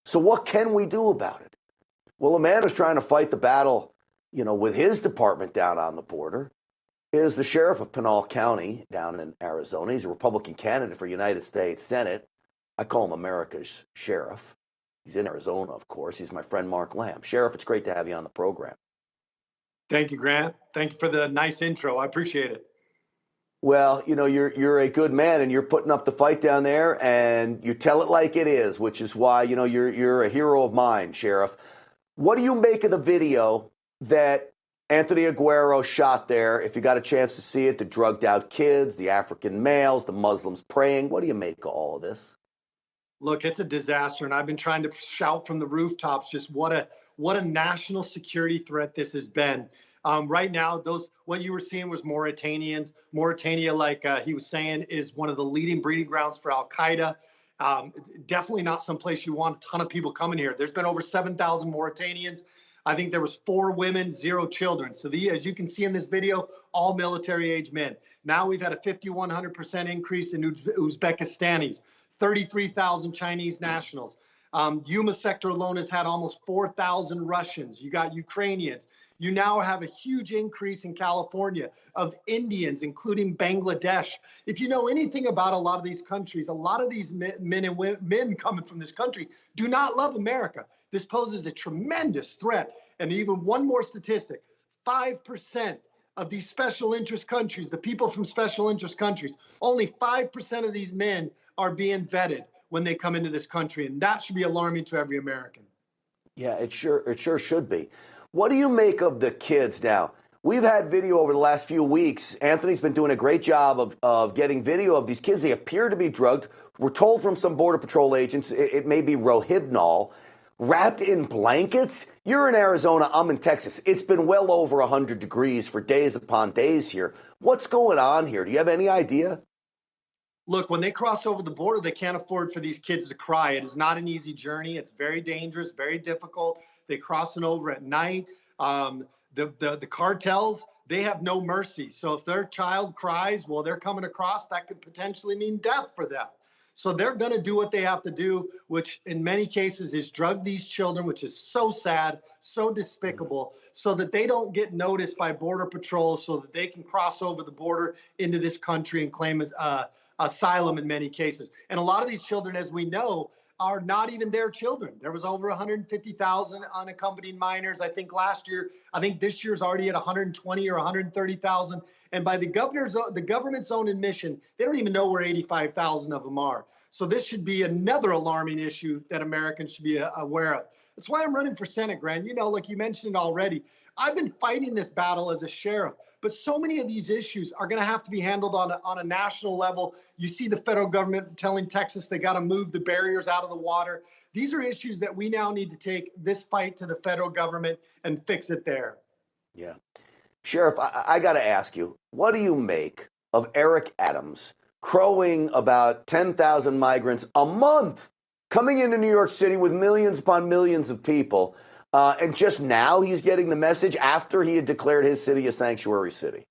So what can we do about it? Well, a man who's trying to fight the battle, with his department down on the border is the sheriff of Pinal County down in Arizona. He's a Republican candidate for United States Senate. I call him America's sheriff. He's in Arizona, of course. He's my friend Mark Lamb. Sheriff, it's great to have you on the program. Thank you, Grant. Thank you for the nice intro. I appreciate it. Well, you're a good man, and you're putting up the fight down there, and you tell it like it is, which is why you're a hero of mine, Sheriff. What do you make of the video that Anthony Aguero shot there? If you got a chance to see it, the drugged out kids, the African males, the Muslims praying. What do you make of all of this? Look, it's a disaster, and I've been trying to shout from the rooftops just what a national security threat this has been. Right now, what you were seeing was Mauritanians. Mauritania, like he was saying, is one of the leading breeding grounds for Al Qaeda. Definitely not someplace you want a ton of people coming here. There's been over 7,000 Mauritanians. I think there was 4 women, 0 children. So as you can see in this video, all military-age men. Now we've had a 5,100% increase in Uzbekistanis, 33,000 Chinese nationals. Yuma sector alone has had almost 4,000 Russians. You got Ukrainians. You now have a huge increase in California of Indians, including Bangladesh. If you know anything about a lot of these countries, a lot of these men coming from this country do not love America. This poses a tremendous threat. And even one more statistic, 5% of these special interest countries, the people from special interest countries, only 5% of these men are being vetted when they come into this country. And that should be alarming to every American. Yeah, it sure should be. What do you make of the kids now? We've had video over the last few weeks. Anthony's been doing a great job of getting video of these kids. They appear to be drugged. We're told from some Border Patrol agents it may be Rohypnol, wrapped in blankets. You're in Arizona, I'm in Texas. It's been well over 100 degrees for days upon days here. What's going on here? Do you have any idea? Look, when they cross over the border, they can't afford for these kids to cry. It is not an easy journey. It's very dangerous, very difficult. They crossing over at night. The cartels, they have no mercy. So if their child cries while they're coming across, that could potentially mean death for them. So they're going to do what they have to do, which in many cases is drug these children, which is so sad, so despicable, so that they don't get noticed by Border Patrol, so that they can cross over the border into this country and claim asylum in many cases. And a lot of these children, as we know, are not even their children. There was over 150,000 unaccompanied minors, I think, last year. I think this year's already at 120 or 130,000. And by the government's own admission, they don't even know where 85,000 of them are. So this should be another alarming issue that Americans should be aware of. That's why I'm running for Senate, Grant. Like you mentioned already, I've been fighting this battle as a sheriff, but so many of these issues are going to have to be handled on a national level. You see the federal government telling Texas they got to move the barriers out of the water. These are issues that we now need to take this fight to the federal government and fix it there. Yeah. Sheriff, I got to ask you, what do you make of Eric Adams crowing about 10,000 migrants a month coming into New York City with millions upon millions of people? And just now he's getting the message after he had declared his city a sanctuary city.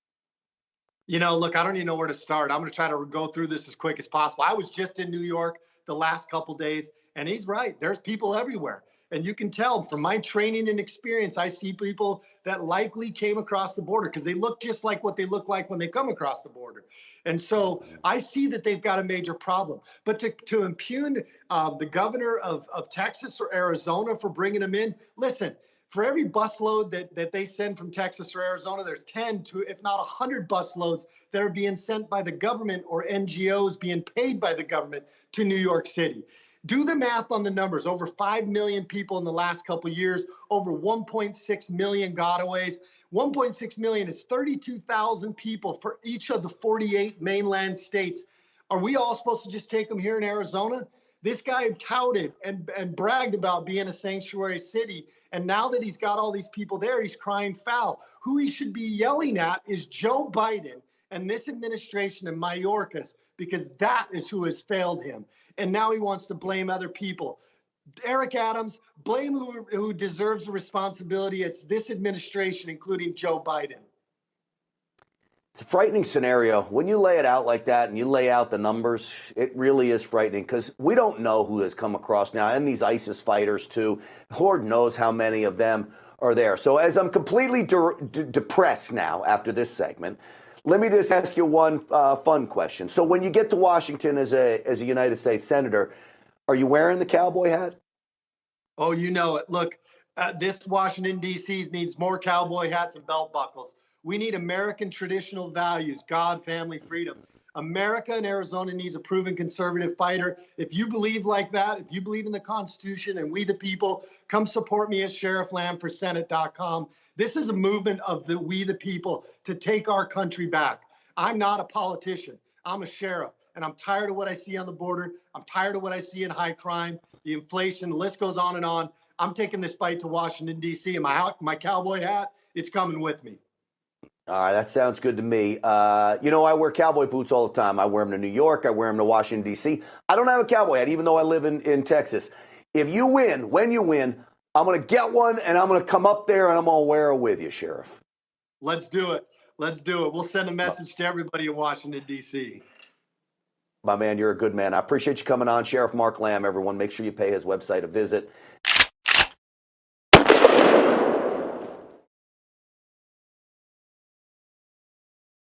Look, I don't even know where to start. I'm going to try to go through this as quick as possible. I was just in New York the last couple of days, and he's right. There's people everywhere. And you can tell from my training and experience, I see people that likely came across the border because they look just like what they look like when they come across the border. And so I see that they've got a major problem. But to impugn the governor of Texas or Arizona for bringing them in, listen, for every busload that they send from Texas or Arizona, there's 10 to, if not 100 busloads that are being sent by the government or NGOs being paid by the government to New York City. Do the math on the numbers. Over 5 million people in the last couple of years, over 1.6 million gotaways. 1.6 million is 32,000 people for each of the 48 mainland states. Are we all supposed to just take them here in Arizona? This guy touted and bragged about being a sanctuary city. And now that he's got all these people there, he's crying foul. Who he should be yelling at is Joe Biden and this administration in Mayorkas, because that is who has failed him. And now he wants to blame other people. Eric Adams, blame who deserves the responsibility. It's this administration, including Joe Biden. It's a frightening scenario. When you lay it out like that and you lay out the numbers, it really is frightening because we don't know who has come across now, and these ISIS fighters too. Lord knows how many of them are there. So as I'm completely depressed now after this segment, let me just ask you one fun question. So when you get to Washington as a United States Senator, are you wearing the cowboy hat? Oh, you know it. Look, this Washington, D.C. needs more cowboy hats and belt buckles. We need American traditional values, God, family, freedom. America and Arizona needs a proven conservative fighter. If you believe like that, if you believe in the Constitution and we the people, come support me at sherifflambforsenate.com. This is a movement of the we the people to take our country back. I'm not a politician. I'm a sheriff, and I'm tired of what I see on the border. I'm tired of what I see in high crime, the inflation, the list goes on and on. I'm taking this fight to Washington, D.C., and my cowboy hat, it's coming with me. All right, that sounds good to me. You know, I wear cowboy boots all the time. I wear them to New York. I wear them to Washington, D.C. I don't have a cowboy hat, even though I live in Texas. If you win, when you win, I'm going to get one, and I'm going to come up there, and I'm going to wear it with you, Sheriff. Let's do it. Let's do it. We'll send a message to everybody in Washington, D.C. My man, you're a good man. I appreciate you coming on. Sheriff Mark Lamb, everyone. Make sure you pay his website a visit.